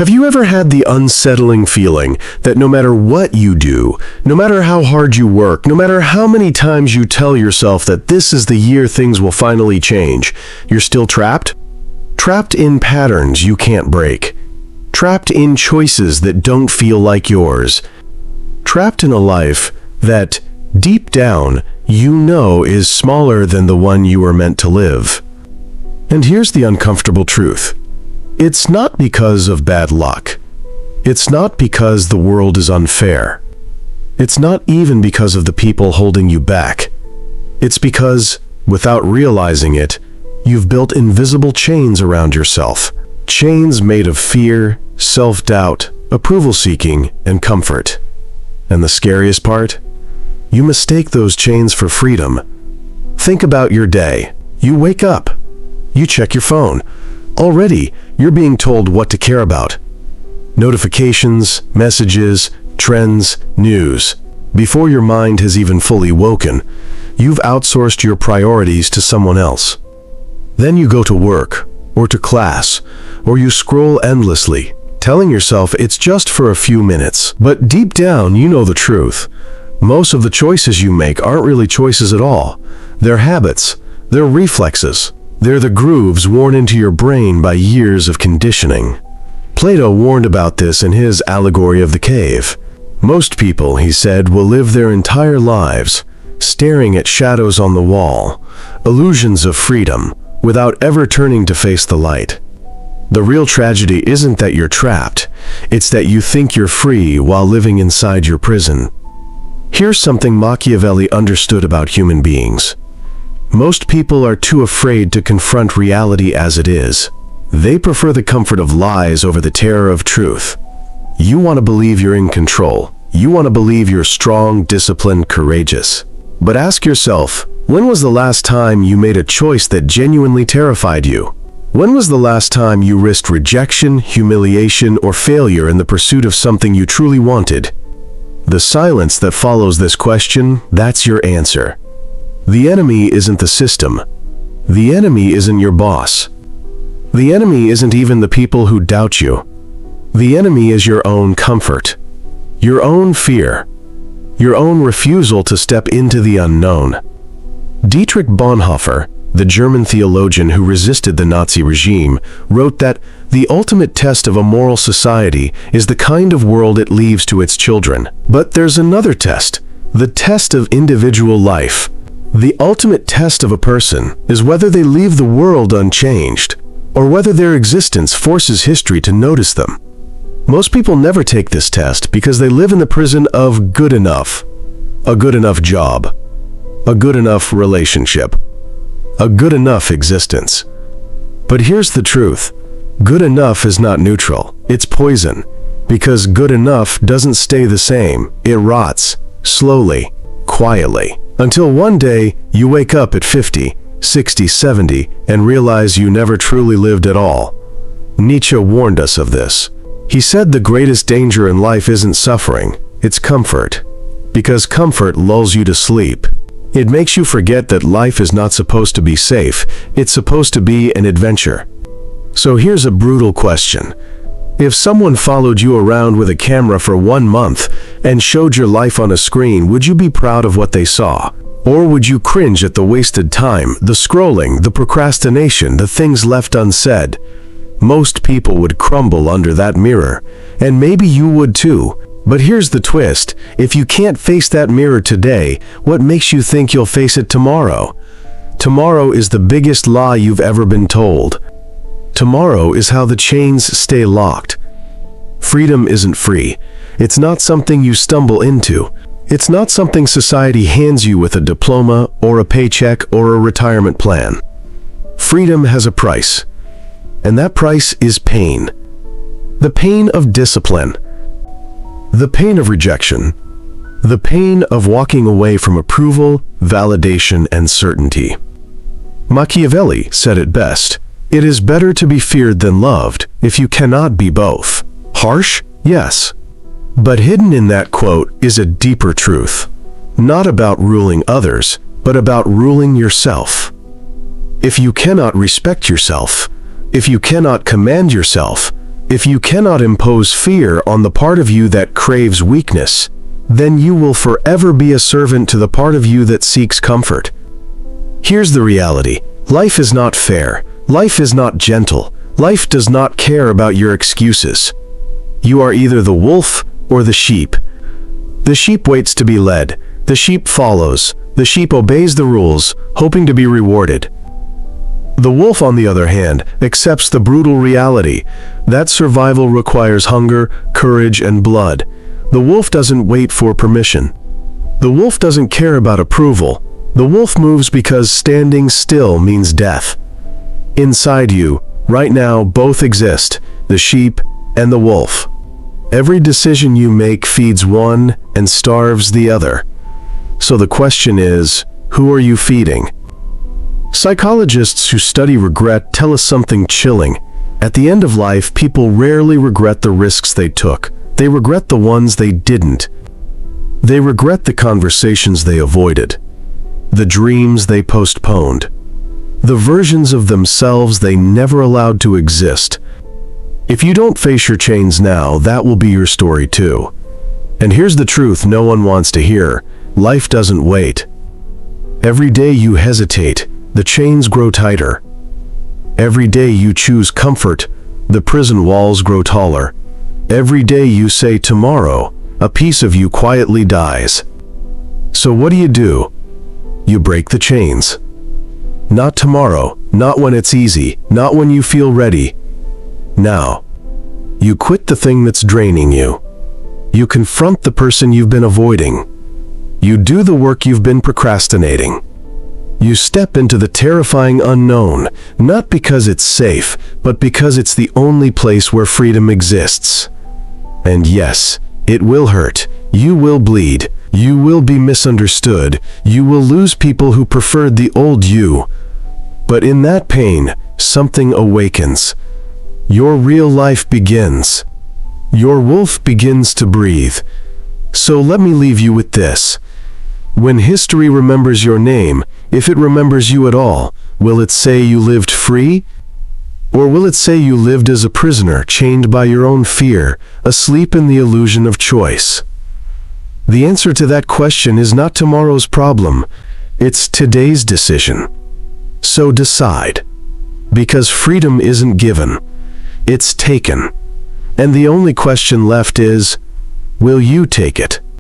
Have you ever had the unsettling feeling that no matter what you do, no matter how hard you work, no matter how many times you tell yourself that this is the year things will finally change, you're still trapped? Trapped in patterns you can't break. Trapped in choices that don't feel like yours. Trapped in a life that, deep down, you know is smaller than the one you were meant to live. And here's the uncomfortable truth. It's not because of bad luck. It's not because the world is unfair. It's not even because of the people holding you back. It's because, without realizing it, you've built invisible chains around yourself. Chains made of fear, self-doubt, approval-seeking, and comfort. And the scariest part? You mistake those chains for freedom. Think about your day. You wake up. You check your phone. Already, you're being told what to care about. Notifications, messages, trends, news. Before your mind has even fully woken, you've outsourced your priorities to someone else. Then you go to work, or to class, or you scroll endlessly, telling yourself it's just for a few minutes. But deep down, you know the truth. Most of the choices you make aren't really choices at all. They're habits. They're reflexes. They're the grooves worn into your brain by years of conditioning. Plato warned about this in his allegory of the cave. Most people, he said, will live their entire lives staring at shadows on the wall, illusions of freedom, without ever turning to face the light. The real tragedy isn't that you're trapped, it's that you think you're free while living inside your prison. Here's something Machiavelli understood about human beings. Most people are too afraid to confront reality as it is. They prefer the comfort of lies over the terror of truth. You want to believe you're in control. You want to believe you're strong, disciplined, courageous. But ask yourself, when was the last time you made a choice that genuinely terrified you? When was the last time you risked rejection, humiliation, or failure in the pursuit of something you truly wanted? The silence that follows this question, that's your answer. The enemy isn't the system. The enemy isn't your boss. The enemy isn't even the people who doubt you. The enemy is your own comfort, your own fear, your own refusal to step into the unknown. Dietrich Bonhoeffer, the German theologian who resisted the Nazi regime, wrote that the ultimate test of a moral society is the kind of world it leaves to its children. But there's another test, the test of individual life. The ultimate test of a person is whether they leave the world unchanged, or whether their existence forces history to notice them. Most people never take this test because they live in the prison of good enough. A good enough job. A good enough relationship. A good enough existence. But here's the truth. Good enough is not neutral. It's poison. Because good enough doesn't stay the same. It rots. Slowly. Quietly. Until one day, you wake up at 50, 60, 70, and realize you never truly lived at all. Nietzsche warned us of this. He said the greatest danger in life isn't suffering, it's comfort. Because comfort lulls you to sleep. It makes you forget that life is not supposed to be safe, it's supposed to be an adventure. So here's a brutal question. If someone followed you around with a camera for 1 month and showed your life on a screen, would you be proud of what they saw? Or would you cringe at the wasted time, the scrolling, the procrastination, the things left unsaid? Most people would crumble under that mirror, and maybe you would too. But here's the twist. If you can't face that mirror today, what makes you think you'll face it tomorrow? Tomorrow is the biggest lie you've ever been told. Tomorrow is how the chains stay locked. Freedom isn't free. It's not something you stumble into. It's not something society hands you with a diploma or a paycheck or a retirement plan. Freedom has a price, and that price is pain. The pain of discipline. The pain of rejection. The pain of walking away from approval, validation, and certainty. Machiavelli said it best. It is better to be feared than loved if you cannot be both. Harsh? Yes. But hidden in that quote is a deeper truth. Not about ruling others, but about ruling yourself. If you cannot respect yourself, if you cannot command yourself, If you cannot impose fear on the part of you that craves weakness, then you will forever be a servant to the part of you that seeks comfort. Here's the reality. Life is not fair. Life is not gentle. Life does not care about your excuses. You are either the wolf or the sheep. The sheep waits to be led. The sheep follows. The sheep obeys the rules, hoping to be rewarded. The wolf, on the other hand, accepts the brutal reality that survival requires hunger, courage, and blood. The wolf doesn't wait for permission. The wolf doesn't care about approval. The wolf moves because standing still means death. Inside you, right now, both exist, the sheep and the wolf. Every decision you make feeds one and starves the other. So the question is, who are you feeding? Psychologists who study regret tell us something chilling. At the end of life, people rarely regret the risks they took. They regret the ones they didn't. They regret the conversations they avoided, the dreams they postponed, the versions of themselves they never allowed to exist. If you don't face your chains now, that will be your story too. And here's the truth no one wants to hear. Life doesn't wait. Every day you hesitate, the chains grow tighter. Every day you choose comfort, the prison walls grow taller. Every day you say tomorrow, a piece of you quietly dies. So what do? You break the chains. Not tomorrow, not when it's easy, not when you feel ready. Now. You quit the thing that's draining you. You confront the person you've been avoiding. You do the work you've been procrastinating. You step into the terrifying unknown, not because it's safe, but because it's the only place where freedom exists. And yes, it will hurt. You will bleed. You will be misunderstood. You will lose people who preferred the old you. But in that pain, something awakens. Your real life begins. Your wolf begins to breathe. So let me leave you with this. When history remembers your name, if it remembers you at all, will it say you lived free? Or will it say you lived as a prisoner, chained by your own fear, asleep in the illusion of choice? The answer to that question is not tomorrow's problem. It's today's decision. So decide. Because freedom isn't given. It's taken. And the only question left is, will you take it?